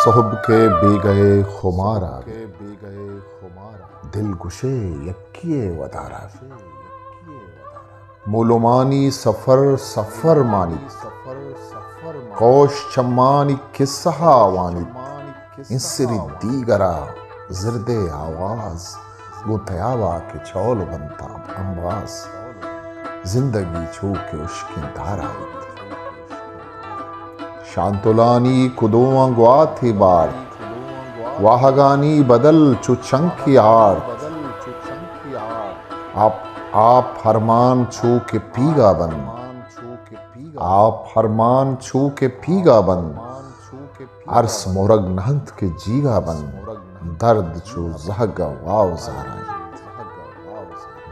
सोहब के बे गए खुमारा दिल गुशे यक्किए वदारा मोलुमानी सफर सफर मानी कोश चम्मानी किस्सा वानी इंसरी दीगरा जिरदे आवाज गुतयावा के चौल बनता अम्बास जिंदगी छू के उश्किन धारा शांतुलानी कुदों ग्वा थी बार वाहगानी बदल चुचंकी आर आप फरमान छू के पीगा बन आप फरमान छू के पीगा बन अरस मोरग नहंत के जीगा बन दर्द छू जहगा वाव ज़ारा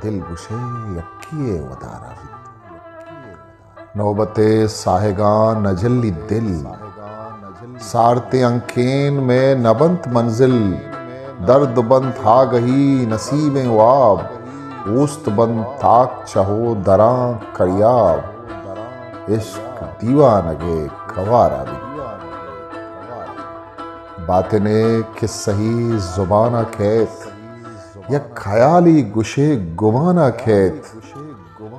दिल गुशे यक्किए वदारा नौबते साहेगा नजल्ली दिल सारते अंकेन में नबंत मंजिल दर्द बंद था गही नसीबें वाब उस्त बंद ताक चहो दरा करियाब इश्क दीवानगे खवारा भी बातने किस सही जुबाना खेत या ख्याली गुशे गुमाना खेत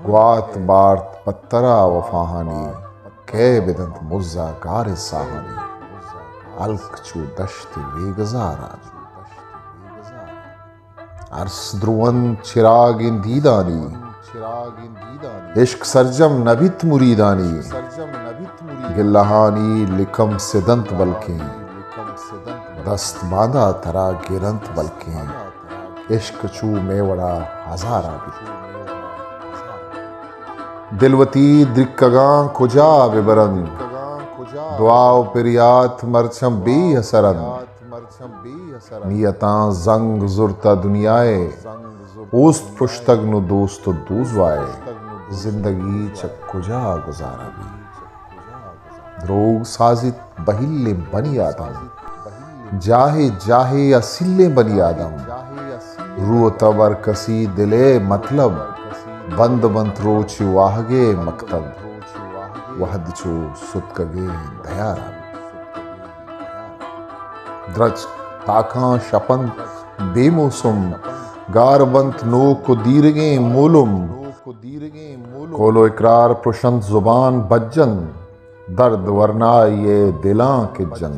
ग्वात बार्त पत्तरा वफाहानी कै बिदंत मुज्जा कार साहानी अलक चू दश्त वेगजारा अरस द्रुवन चिराग इन दीदानी इश्क सरजम नबित मुरीदानी गिल्लहानी लिकम सिदंत बल्कि दस्त बांधा तरा गिरंत बल्कि इश्क चू मेवड़ा हजारा भी दिलवती द्रिक्कगा कुजा विबरन दुआओ पिरियात मरछम बी हसरन नियता जंग जुरता दुनियाए उस्त पुश्तग नु दोस्त दूजवाए जिंदगी चक कुजा गुजारा भी द्रोग साजिद बहिल्ले बनी आदम जाहे जाहे असिल्ले बनी आदम रू तबर कसी दिले मतलब बंद बंत रोच वाहगे मकतब वहद चो सुतकगे दयारा द्रज ताका शपन बेमौसम गार बंत नो को दीरगे मोलुम कोलो इकरार प्रशंत जुबान बज्जन दर्द वरना ये दिलां के जन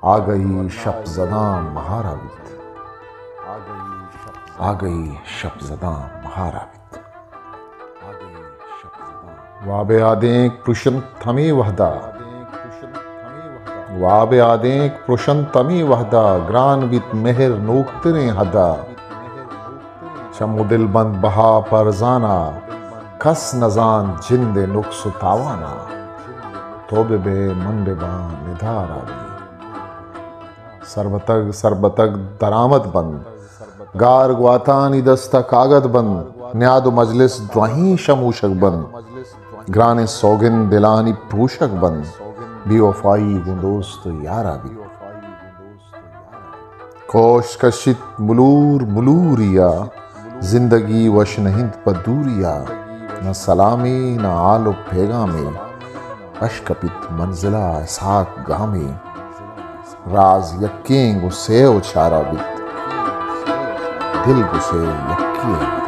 आ गई शपजदा महारावित आ गई शपजदा महारावित वाबे आदेक पुरुषन थमी वहदा वाबे आदेक पुरुषन तमी वहदा ग्रान बित मेहर नोकतने हदा चमुदिल बंद बहा परजाना कस नजान जिंदे नुक्स तावाना तोबे बे मन बेबा निधारा सरबतग सरबतग दरामद बंद गार ग्वातानी दस्ता कागद बंद न्याद मजलिस द्वाही शमूशक बंद ग्राने सौगिन दिलानी पूशक बन बेवफाई गुंदोस्त यारा भी कोश कशित मुलूर मुलूरिया जिंदगी वश नहिंद पदूरिया न सलामी न आलो पैगामे अशकपित मंजिला साक गामे राज यक्कें गुस्से उछारा बित दिल गुस्से यक्की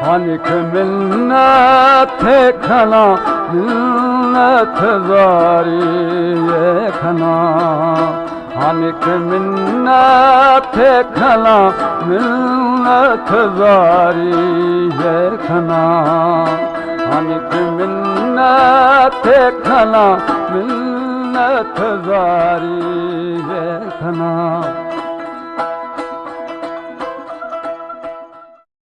हानिक मिन्नत खना मिन्नत जारी ये खना हानिक मिन्नत खना मिन्नत जारी ये खना हानिक मिन्नत खना मिन्नत जारी ये खना